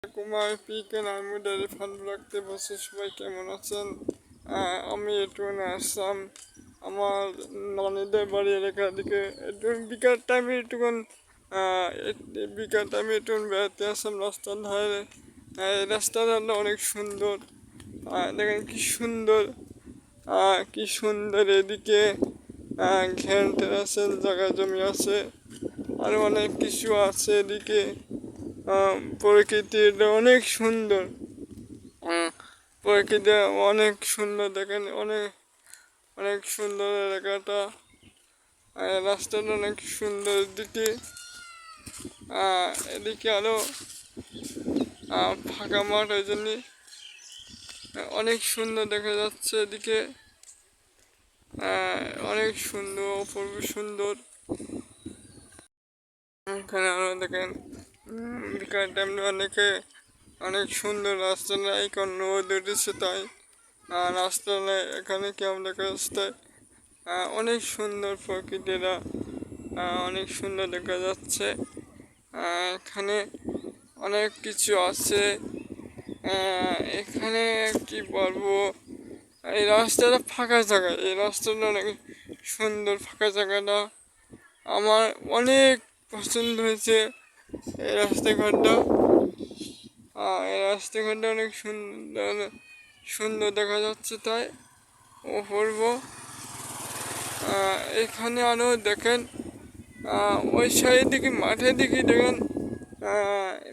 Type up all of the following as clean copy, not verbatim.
কুমার পিকে নামু dairy farm রাখতে বসে সবাই কেমন আছেন? আমি একটু আসলাম আমার নানিদের বাড়ি এলাকার দিকে একটু বিকাল টাইমে একটু বেড়াতে আসলাম রাস্তার ধারে। রাস্তার ধারটা অনেক সুন্দর, দেখেন কি সুন্দর এদিকে ঘ্যান টেরাসের জায়গা জমি আছে, আর অনেক কিছু আছে এদিকে। প্রকৃতির অনেক সুন্দর, প্রকৃতি অনেক সুন্দর, দেখেন অনেক অনেক সুন্দর এলাকাটা। রাস্তাটা অনেক সুন্দর দিকে, এদিকে আরো ফাঁকা মাঠ, ওই জন্য অনেক সুন্দর দেখা যাচ্ছে এদিকে। অনেক সুন্দর, অপূর্ব সুন্দর। এখানে আরো দেখেন বিকাল টাইমে অনেক সুন্দর রাস্তা নাই, কারণ রোদ উঠেছে তাই রাস্তা নেই। এখানে কেমন দেখা যাচ্ছে অনেক সুন্দর প্রকৃতিরা, অনেক সুন্দর দেখা যাচ্ছে। এখানে অনেক কিছু আছে। এখানে কি বলবো, এই রাস্তাটা ফাঁকা জায়গা, এই রাস্তাটা অনেক সুন্দর ফাঁকা জায়গাটা আমার অনেক পছন্দ হয়েছে। এই রাস্তাঘাটটা অনেক সুন্দর সুন্দর দেখা যাচ্ছে, তাই অপূর্ব। এখানে আরো দেখেন ওই সাইড দিকে মাঠের দিকে দেখেন,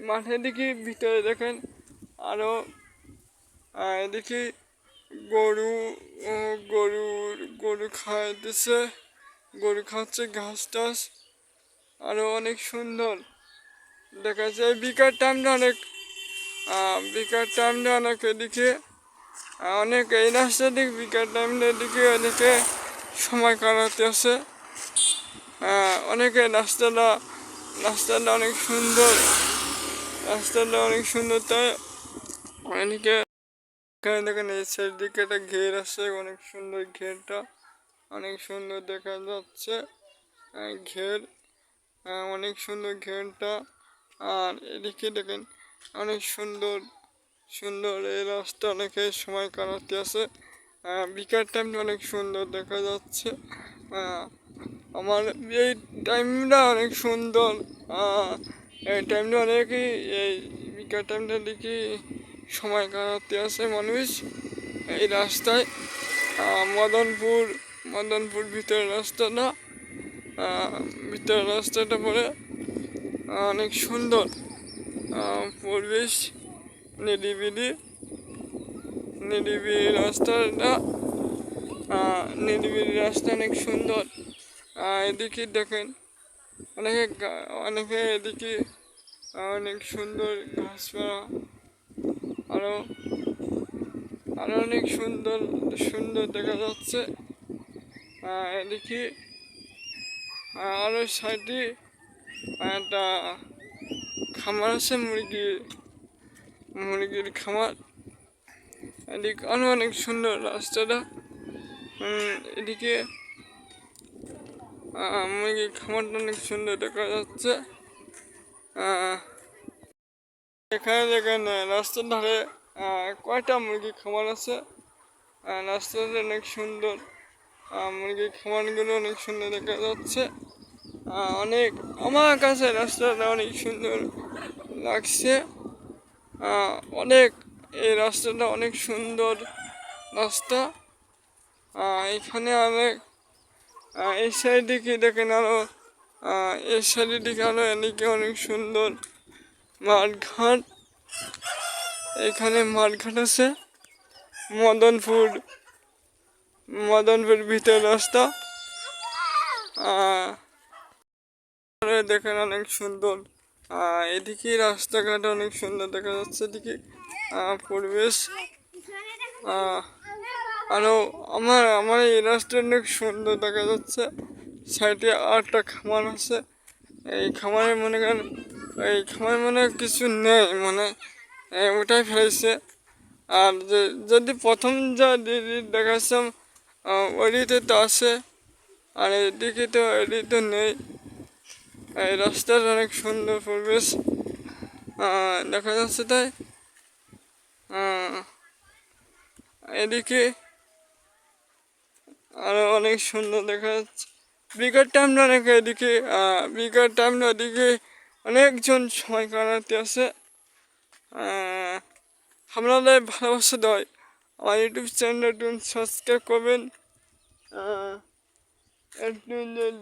মাঠের দিকে ভিতরে দেখেন আরো এদিকে গরু গরু গরু খাইতেছে, গরু খাচ্ছে ঘাস টাস, আরো অনেক সুন্দর দেখা যায়। বিকাল টাইমটা অনেক এদিকে অনেক এই রাস্তা দিকে বিকাল টাইমটা এদিকে সময় কাটাতে আছে। অনেকে রাস্তাটা অনেক সুন্দর, তাই অনেকে দেখেন এই সাইড দিকে একটা ঘের আছে, অনেক সুন্দর ঘেরটা, অনেক সুন্দর দেখা যাচ্ছে ঘের, অনেক সুন্দর ঘেরটা। আর এদিকে দেখেন অনেক সুন্দর সুন্দর এই রাস্তা, অনেকে সময় কাটাতে আছে। বিকাল টাইমটা অনেক সুন্দর দেখা যাচ্ছে। আমার এই টাইমটা অনেক সুন্দর, এই টাইমটা অনেকেই এই বিকাল টাইমটা দেখি সময় কাটাতে আসে মানুষ এই রাস্তায়। মদনপুর ভিতরের রাস্তাটা পরে অনেক সুন্দর পরিবেশ, নিরিবিলি রাস্তা অনেক সুন্দর। এদিকে দেখেন অনেকে এদিকে অনেক সুন্দর গাছপালা, আরো অনেক সুন্দর সুন্দর দেখা যাচ্ছে। এদিকে আরো সাইডে একটা খামার আছে, মুরগির খামার। এদিকে আরো অনেক সুন্দর রাস্তাটা। এদিকে মুরগির খামারটা অনেক সুন্দর দেখা যাচ্ছে। এখানে দেখেন রাস্তার ধারে কয়টা মুরগির খামার আছে। রাস্তাটা অনেক সুন্দর, মুরগির খামারগুলো অনেক সুন্দর দেখা যাচ্ছে। আমার কাছে রাস্তাটা অনেক সুন্দর লাগছে। এই রাস্তাটা অনেক সুন্দর রাস্তা। এখানে এই সাইড দিকে দেখেন আরো এদিকে অনেক সুন্দর মাঠঘাট। এখানে মাঠঘাট আছে, মদনপুর ভিতর রাস্তা। দেখেন অনেক সুন্দর, এদিকে রাস্তাঘাট অনেক সুন্দর দেখা যাচ্ছে। এদিকে পরিবেশ আরো আমার এই রাস্তা অনেক সুন্দর দেখা যাচ্ছে। সাইডে আরেকটা খামার আছে, এই খামারে মনে কিছু নেই, ওটাই ফেলেছে। আর যদি প্রথম যা দেখাচ্ছিলাম ওইদিকে তো আছে, আর এদিকে তো নেই। এই রাস্তার অনেক সুন্দর পরিবেশ, দেখা যাচ্ছে তাই। এদিকে আরো অনেক সুন্দর দেখা যাচ্ছে। বিকাল টাইমটা নাকি এদিকে বিকাল টাইমটা এদিকে অনেকজন সময় কাটাতে আছে। আপনাদের ভালোবাসা দেয় আমার ইউটিউব চ্যানেলটা একটু সাবস্ক্রাইব করবেন, একটু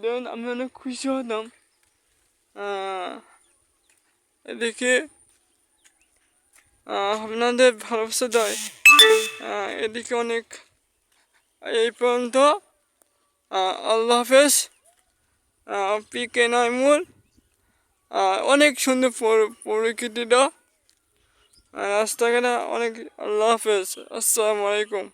দেন, আমি অনেক খুশি হতাম। এদিকে আপনাদের ভালোবাসা দেয় এদিকে অনেক। এই পর্যন্ত আল্লাহ হাফেজ। পিকে নাইমুর অনেক সুন্দর প্রকৃতিটা, রাস্তাঘাট অনেক। আল্লাহ হাফেজ, আসসালামু আলাইকুম।